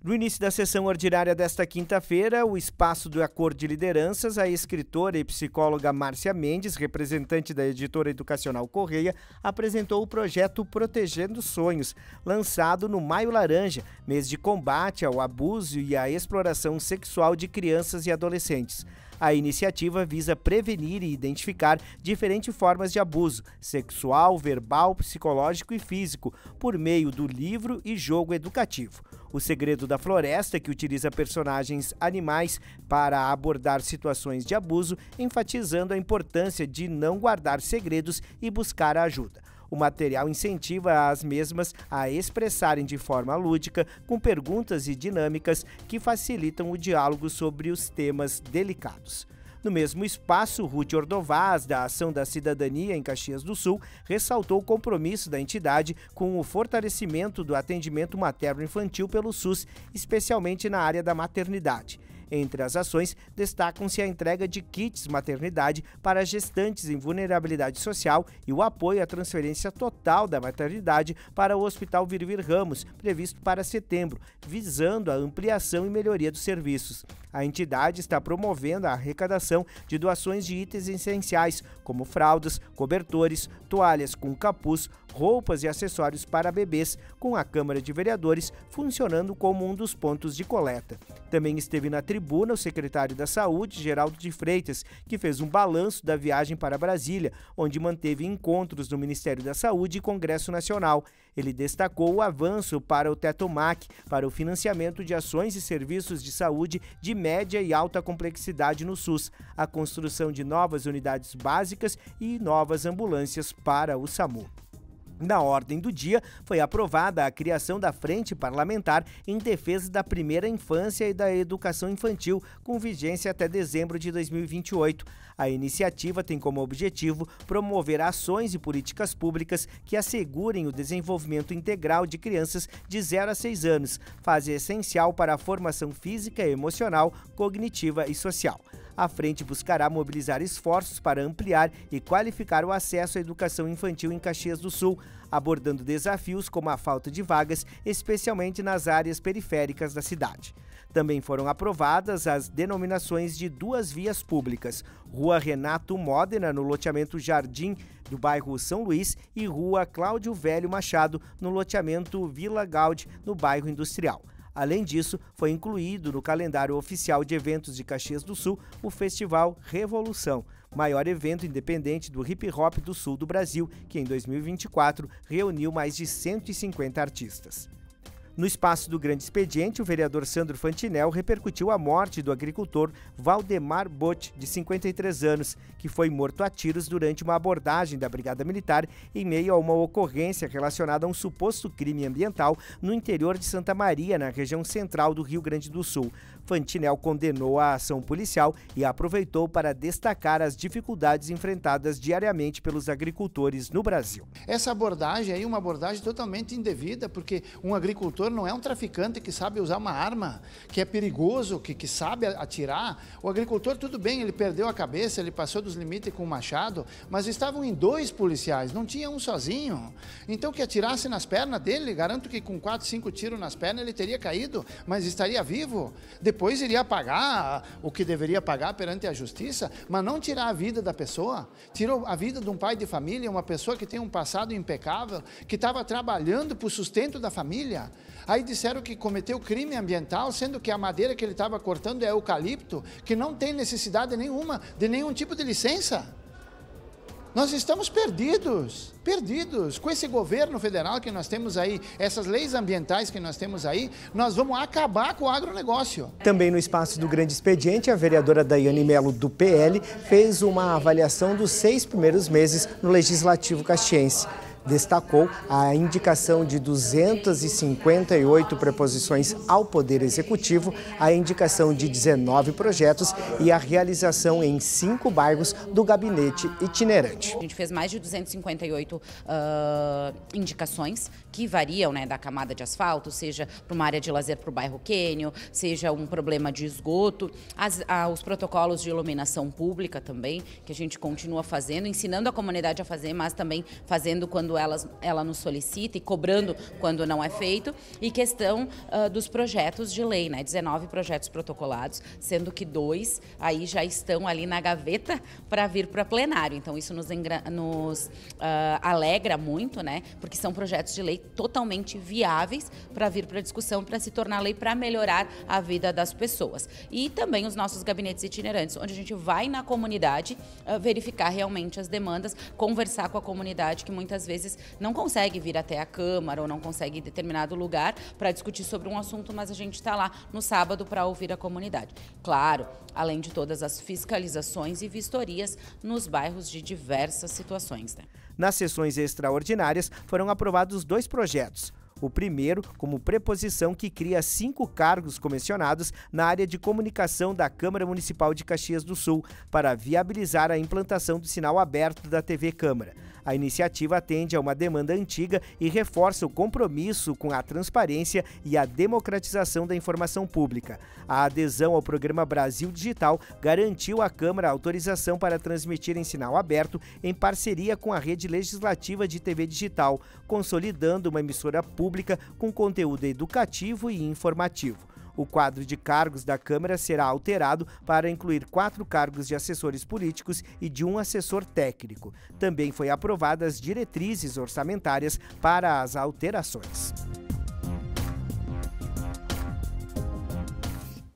No início da sessão ordinária desta quinta-feira, o espaço do Acordo de Lideranças, a escritora e psicóloga Márcia Mendes, representante da editora educacional Correia, apresentou o projeto Protegendo Sonhos, lançado no Maio Laranja, mês de combate ao abuso e à exploração sexual de crianças e adolescentes. A iniciativa visa prevenir e identificar diferentes formas de abuso sexual, verbal, psicológico e físico, por meio do livro e jogo educativo. O Segredo da Floresta, que utiliza personagens animais para abordar situações de abuso, enfatizando a importância de não guardar segredos e buscar a ajuda. O material incentiva as mesmas a expressarem de forma lúdica, com perguntas e dinâmicas que facilitam o diálogo sobre os temas delicados. No mesmo espaço, Ruth Ordovaz, da Ação da Cidadania em Caxias do Sul, ressaltou o compromisso da entidade com o fortalecimento do atendimento materno-infantil pelo SUS, especialmente na área da maternidade. Entre as ações, destacam-se a entrega de kits maternidade para gestantes em vulnerabilidade social e o apoio à transferência total da maternidade para o Hospital Virvir Ramos, previsto para setembro, visando a ampliação e melhoria dos serviços. A entidade está promovendo a arrecadação de doações de itens essenciais, como fraldas, cobertores, toalhas com capuz, roupas e acessórios para bebês, com a Câmara de Vereadores funcionando como um dos pontos de coleta. Também esteve na tribuna o secretário da Saúde, Geraldo de Freitas, que fez um balanço da viagem para Brasília, onde manteve encontros no Ministério da Saúde e Congresso Nacional. Ele destacou o avanço para o Tetomac, para o financiamento de ações e serviços de saúde de média e alta complexidade no SUS, a construção de novas unidades básicas e novas ambulâncias para o SAMU. Na ordem do dia, foi aprovada a criação da Frente Parlamentar em Defesa da Primeira Infância e da Educação Infantil, com vigência até dezembro de 2028. A iniciativa tem como objetivo promover ações e políticas públicas que assegurem o desenvolvimento integral de crianças de 0 a 6 anos, fase essencial para a formação física, emocional, cognitiva e social. A frente buscará mobilizar esforços para ampliar e qualificar o acesso à educação infantil em Caxias do Sul, abordando desafios como a falta de vagas, especialmente nas áreas periféricas da cidade. Também foram aprovadas as denominações de 2 vias públicas, Rua Renato Modena, no loteamento Jardim do bairro São Luís, e Rua Cláudio Velho Machado, no loteamento Vila Gaudi, no bairro Industrial. Além disso, foi incluído no calendário oficial de eventos de Caxias do Sul o Festival Revolução, maior evento independente do hip hop do sul do Brasil, que em 2024 reuniu mais de 150 artistas. No espaço do Grande Expediente, o vereador Sandro Fantinel repercutiu a morte do agricultor Valdemar Botti, de 53 anos, que foi morto a tiros durante uma abordagem da Brigada Militar em meio a uma ocorrência relacionada a um suposto crime ambiental no interior de Santa Maria, na região central do Rio Grande do Sul. Fantinel condenou a ação policial e aproveitou para destacar as dificuldades enfrentadas diariamente pelos agricultores no Brasil. Essa abordagem aí é uma abordagem totalmente indevida, porque um agricultor não é um traficante que sabe usar uma arma, que é perigoso, que sabe atirar. O agricultor, tudo bem, ele perdeu a cabeça, ele passou dos limites com o machado, mas estavam em 2 policiais, não tinha um sozinho. Então que atirasse nas pernas dele, garanto que com 4, 5 tiros nas pernas ele teria caído, mas estaria vivo. Depois iria pagar o que deveria pagar perante a justiça, mas não tirar a vida da pessoa. Tirou a vida de um pai de família, uma pessoa que tem um passado impecável, que estava trabalhando para o sustento da família. Aí disseram que cometeu crime ambiental, sendo que a madeira que ele estava cortando é eucalipto, que não tem necessidade nenhuma de nenhum tipo de licença. Nós estamos perdidos. Com esse governo federal que nós temos aí, essas leis ambientais que nós temos aí, nós vamos acabar com o agronegócio. Também no espaço do Grande Expediente, a vereadora Daiane Melo, do PL, fez uma avaliação dos 6 primeiros meses no Legislativo caxiense. Destacou a indicação de 258 preposições ao Poder Executivo, a indicação de 19 projetos e a realização em 5 bairros do gabinete itinerante. A gente fez mais de 258 indicações que variam, né, da camada de asfalto, seja para uma área de lazer para o bairro Quênio, seja um problema de esgoto, os protocolos de iluminação pública também, que a gente continua fazendo, ensinando a comunidade a fazer, mas também fazendo quando quando ela nos solicita e cobrando quando não é feito, e questão dos projetos de lei, né? 19 projetos protocolados, sendo que 2 aí já estão ali na gaveta para vir para plenário. Então isso nos alegra muito, né? Porque são projetos de lei totalmente viáveis para vir para discussão, para se tornar lei, para melhorar a vida das pessoas. E também os nossos gabinetes itinerantes, onde a gente vai na comunidade verificar realmente as demandas, conversar com a comunidade que muitas vezes não consegue vir até a Câmara ou não consegue ir em determinado lugar para discutir sobre um assunto, mas a gente está lá no sábado para ouvir a comunidade. Claro, além de todas as fiscalizações e vistorias nos bairros de diversas situações, né? Nas sessões extraordinárias foram aprovados 2 projetos. O primeiro, como preposição que cria 5 cargos comissionados na área de comunicação da Câmara Municipal de Caxias do Sul, para viabilizar a implantação do sinal aberto da TV Câmara. A iniciativa atende a uma demanda antiga e reforça o compromisso com a transparência e a democratização da informação pública. A adesão ao programa Brasil Digital garantiu à Câmara autorização para transmitir em sinal aberto em parceria com a Rede Legislativa de TV Digital, consolidando uma emissora pública com conteúdo educativo e informativo. O quadro de cargos da Câmara será alterado para incluir 4 cargos de assessores políticos e de um assessor técnico. Também foi aprovadas diretrizes orçamentárias para as alterações.